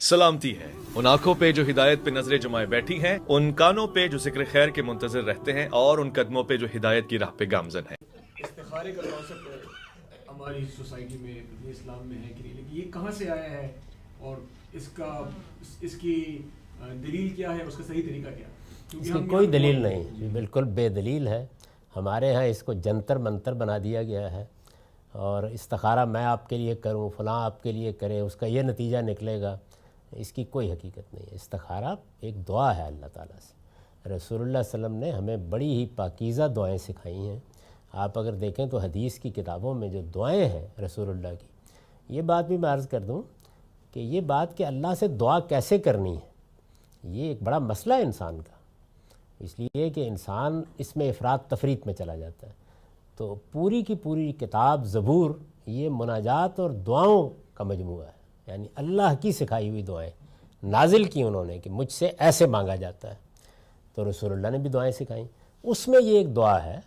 سلامتی ہے ان آنکھوں پہ جو ہدایت پہ نظریں جمائے بیٹھی ہیں، ان کانوں پہ جو ذکر خیر کے منتظر رہتے ہیں، اور ان قدموں پہ جو ہدایت کی راہ پہ گامزن ہیں۔ استخارے کا کانسیپٹ ہماری سوسائٹی میں اسلام میں ہے کہ نہیں، لیکن یہ کہاں سے آیا ہے اور اس کی دلیل کیا ہے، اس کا صحیح طریقہ کیا ہے؟ اس کی کوئی دلیل نہیں، بالکل بے دلیل ہے۔ ہمارے ہاں اس کو جنتر منتر بنا دیا گیا ہے، اور استخارہ میں آپ کے لیے کروں، فلاں آپ کے لیے کرے، اس کا یہ نتیجہ نکلے گا، اس کی کوئی حقیقت نہیں ہے۔ استخارہ ایک دعا ہے اللہ تعالیٰ سے۔ رسول اللہ صلی اللہ علیہ وسلم نے ہمیں بڑی ہی پاکیزہ دعائیں سکھائی ہیں۔ آپ اگر دیکھیں تو حدیث کی کتابوں میں جو دعائیں ہیں رسول اللہ کی، یہ بات بھی میں عرض کر دوں کہ یہ بات کہ اللہ سے دعا کیسے کرنی ہے، یہ ایک بڑا مسئلہ ہے انسان کا، اس لیے کہ انسان اس میں افراط تفریط میں چلا جاتا ہے۔ تو پوری کی پوری کتاب زبور یہ مناجات اور دعاؤں کا مجموعہ ہے، یعنی اللہ کی سکھائی ہوئی دعائیں نازل کی انہوں نے کہ مجھ سے ایسے مانگا جاتا ہے۔ تو رسول اللہ نے بھی دعائیں سکھائیں، اس میں یہ ایک دعا ہے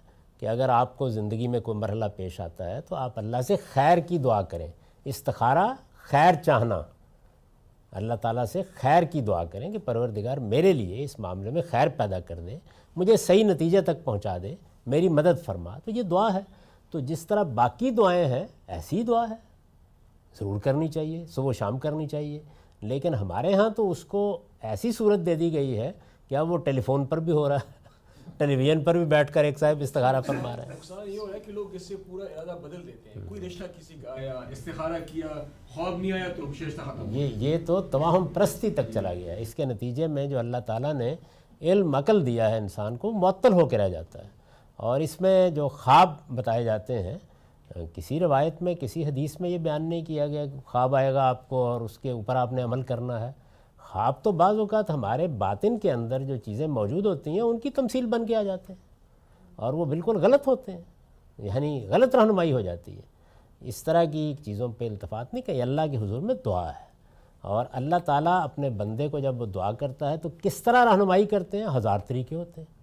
کہ اگر آپ کو زندگی میں کوئی مرحلہ پیش آتا ہے تو آپ اللہ سے خیر کی دعا کریں۔ استخارہ خیر چاہنا، اللہ تعالیٰ سے خیر کی دعا کریں کہ پروردگار میرے لیے اس معاملے میں خیر پیدا کر دے، مجھے صحیح نتیجے تک پہنچا دے، میری مدد فرما۔ تو یہ دعا ہے۔ تو جس طرح باقی دعائیں ہیں ایسی دعا ہے، ضرور کرنی چاہیے، صبح و شام کرنی چاہیے، لیکن ہمارے ہاں تو اس کو ایسی صورت دے دی گئی ہے کہ اب وہ ٹیلی فون پر بھی ہو رہا ہے، ٹیلی ویژن پر بھی بیٹھ کر ایک صاحب استخارہ فرما رہا ہے۔ نقصان یہ ہو رہا ہے کہ لوگ اس سے پورا ارادہ بدل دیتے ہیں، کوئی رشتہ کسی کا آیا، استخارہ کیا، خواب نہیں آیا تو ششتہ ختم۔ یہ تو توہم پرستی تک چلا گیا ہے۔ اس کے نتیجے میں جو اللہ تعالیٰ نے علم عقل دیا ہے انسان کو، معطل ہو کے رہ جاتا ہے۔ اور اس میں جو خواب بتائے جاتے ہیں، کسی روایت میں کسی حدیث میں یہ بیان نہیں کیا گیا کہ خواب آئے گا آپ کو اور اس کے اوپر آپ نے عمل کرنا ہے۔ خواب تو بعض اوقات ہمارے باطن کے اندر جو چیزیں موجود ہوتی ہیں ان کی تمثیل بن کے آ جاتے ہیں، اور وہ بالکل غلط ہوتے ہیں، یعنی غلط رہنمائی ہو جاتی ہے۔ اس طرح کی چیزوں پہ التفات نہیں کہ اللہ کے حضور میں دعا ہے، اور اللہ تعالیٰ اپنے بندے کو جب وہ دعا کرتا ہے تو کس طرح رہنمائی کرتے ہیں، ہزار طریقے ہوتے ہیں۔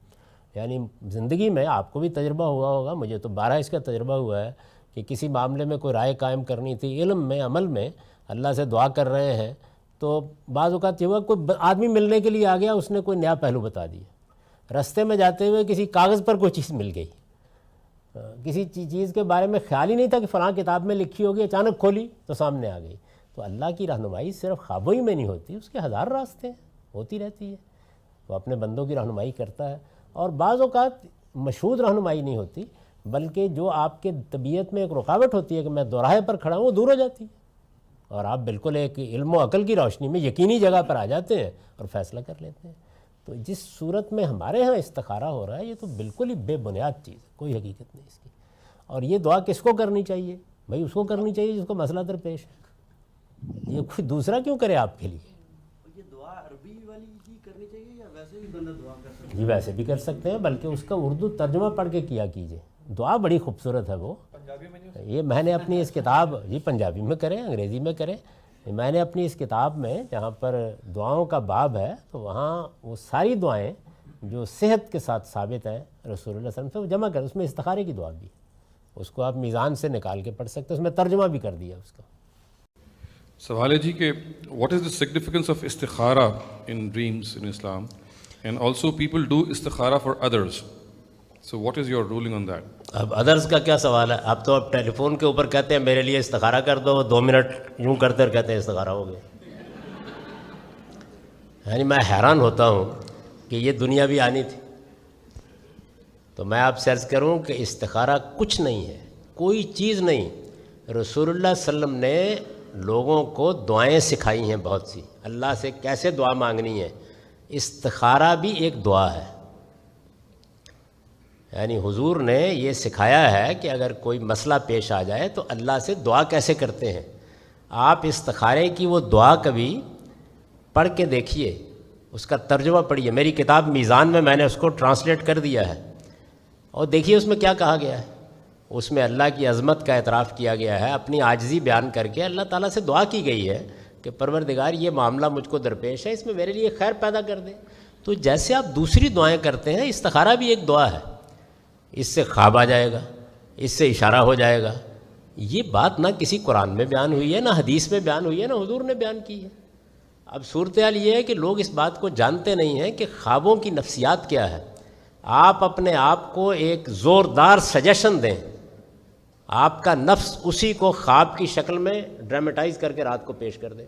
یعنی زندگی میں آپ کو بھی تجربہ ہوا ہوگا، مجھے تو 12 اس کا تجربہ ہوا ہے کہ کسی معاملے میں کوئی رائے قائم کرنی تھی، علم میں عمل میں اللہ سے دعا کر رہے ہیں، تو بعض اوقات یہ ہوا کوئی آدمی ملنے کے لیے آ گیا، اس نے کوئی نیا پہلو بتا دیا، رستے میں جاتے ہوئے کسی کاغذ پر کوئی چیز مل گئی، کسی چیز کے بارے میں خیال ہی نہیں تھا کہ فلاں کتاب میں لکھی ہوگی، اچانک کھولی تو سامنے آ گئی۔ تو اللہ کی رہنمائی صرف خوابوں ہی میں نہیں ہوتی، اس کے ہزار راستے ہیں، ہوتی رہتی ہے، وہ اپنے بندوں کی رہنمائی کرتا ہے۔ اور بعض اوقات مشہود رہنمائی نہیں ہوتی، بلکہ جو آپ کے طبیعت میں ایک رکاوٹ ہوتی ہے کہ میں دوراہے پر کھڑا ہوں، وہ دور ہو جاتی ہے، اور آپ بالکل ایک علم و عقل کی روشنی میں یقینی جگہ پر آ جاتے ہیں اور فیصلہ کر لیتے ہیں۔ تو جس صورت میں ہمارے ہاں استخارہ ہو رہا ہے، یہ تو بالکل ہی بے بنیاد چیز ہے، کوئی حقیقت نہیں اس کی۔ اور یہ دعا کس کو کرنی چاہیے؟ بھائی اس کو کرنی چاہیے جس کو مسئلہ درپیش ہے، یہ کوئی دوسرا کیوں کرے آپ کے لیے؟ یہ دعا عربی والی ہی کرنی چاہیے یا ویسے بھی بندہ دعا کر سکتا ہے؟ جی ویسے بھی کر سکتے ہیں، بلکہ اس کا اردو ترجمہ پڑھ کے کیا کیجئے، دعا بڑی خوبصورت ہے وہ۔ یہ میں نے اپنی اس کتاب، جی پنجابی میں کریں، انگریزی میں کریں، میں نے اپنی اس کتاب میں جہاں پر دعاؤں کا باب ہے تو وہاں وہ ساری دعائیں جو صحت کے ساتھ ثابت ہیں رسول اللہ صلی اللہ علیہ وسلم سے، وہ جمع کر، اس میں استخارے کی دعا بھی، اس کو آپ میزان سے نکال کے پڑھ سکتے ہیں، اس میں ترجمہ بھی کر دیا اس کا۔ سوال ہے جی کہ what is the significance of استخارہ in dreams in Islam, and also people do استخارہ for others, so what is your ruling on that? اب ادرس کا کیا سوال ہے؟ آپ تو اب ٹیلی فون کے اوپر کہتے ہیں میرے لیے استخارہ کر دو، 2 منٹ یوں کرتے اور کہتے ہیں استخارہ ہو گیا۔ یعنی میں حیران ہوتا ہوں کہ یہ دنیا بھی آنی تھی۔ تو میں آپ سے عرض کروں کہ استخارہ کچھ نہیں ہے، کوئی چیز نہیں۔ رسول اللہ صلی اللہ علیہ وسلم نے لوگوں کو دعائیں سکھائی ہیں بہت سی، اللہ سے کیسے دعا مانگنی ہے۔ استخارہ بھی ایک دعا ہے، یعنی حضور نے یہ سکھایا ہے کہ اگر کوئی مسئلہ پیش آ جائے تو اللہ سے دعا کیسے کرتے ہیں۔ آپ استخارے کی وہ دعا کبھی پڑھ کے دیکھیے، اس کا ترجمہ پڑھیے، میری کتاب میزان میں نے اس کو ٹرانسلیٹ کر دیا ہے، اور دیکھیے اس میں کیا کہا گیا ہے۔ اس میں اللہ کی عظمت کا اعتراف کیا گیا ہے، اپنی عاجزی بیان کر کے اللہ تعالیٰ سے دعا کی گئی ہے کہ پروردگار یہ معاملہ مجھ کو درپیش ہے، اس میں میرے لیے خیر پیدا کر دے۔ تو جیسے آپ دوسری دعائیں کرتے ہیں، استخارہ بھی ایک دعا ہے، اس سے خواب آ جائے گا، اس سے اشارہ ہو جائے گا۔ یہ بات نہ کسی قرآن میں بیان ہوئی ہے، نہ حدیث میں بیان ہوئی ہے، نہ حضور نے بیان کی ہے۔ اب صورتحال یہ ہے کہ لوگ اس بات کو جانتے نہیں ہیں کہ خوابوں کی نفسیات کیا ہے. آپ اپنے آپ کو ایک زوردار سجیشن دیں، آپ کا نفس اسی کو خواب کی شکل میں ڈرامیٹائز کر کے رات کو پیش کر دے.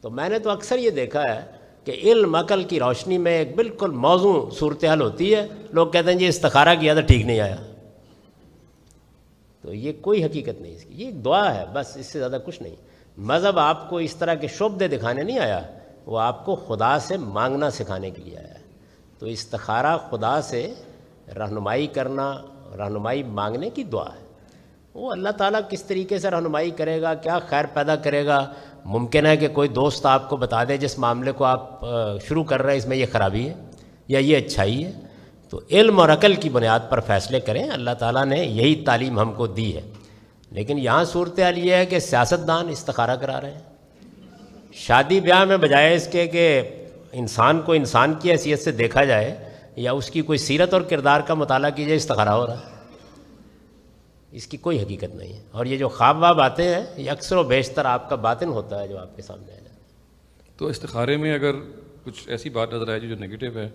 تو میں نے تو اکثر یہ دیکھا ہے کہ علم عقل کی روشنی میں ایک بالکل موزوں صورتحال ہوتی ہے، لوگ کہتے ہیں جی استخارہ کیا تھا ٹھیک نہیں آیا. تو یہ کوئی حقیقت نہیں اس کی، یہ ایک دعا ہے بس، اس سے زیادہ کچھ نہیں. مذہب آپ کو اس طرح کے شعبدے دکھانے نہیں آیا، وہ آپ کو خدا سے مانگنا سکھانے کے لیے آیا ہے. تو استخارہ خدا سے رہنمائی کرنا، رہنمائی مانگنے کی دعا ہے. وہ اللہ تعالیٰ کس طریقے سے رہنمائی کرے گا، کیا خیر پیدا کرے گا. ممکن ہے کہ کوئی دوست آپ کو بتا دے جس معاملے کو آپ شروع کر رہے ہیں اس میں یہ خرابی ہے یا یہ اچھائی ہے. تو علم اور عقل کی بنیاد پر فیصلے کریں. اللہ تعالیٰ نے یہی تعلیم ہم کو دی ہے. لیکن یہاں صورتحال یہ ہے کہ سیاستدان استخارہ کرا رہے ہیں. شادی بیاہ میں بجائے اس کے کہ انسان کو انسان کی حیثیت سے دیکھا جائے یا اس کی کوئی سیرت اور کردار کا مطالعہ کیجائے، استخارہ ہو رہا ہے. اس کی کوئی حقیقت نہیں ہے. اور یہ جو خواب واب آتے ہیں یہ اکثر و بیشتر آپ کا باطن ہوتا ہے جو آپ کے سامنے آ جاتا ہے. تو استخارے میں اگر کچھ ایسی بات نظر آئے جو نگیٹو ہے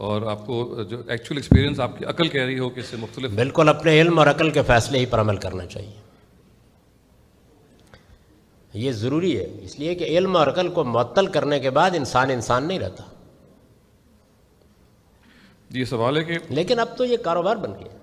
اور آپ کو جو ایکچوئل ایکسپیرینس آپ کی عقل کہہ رہی ہو کہ اس سے مختلف، بالکل اپنے علم اور عقل کے فیصلے ہی پر عمل کرنا چاہیے. یہ ضروری ہے، اس لیے کہ علم اور عقل کو معطل کرنے کے بعد انسان نہیں رہتا. یہ سوال ہے کہ لیکن اب تو یہ کاروبار بن گیا.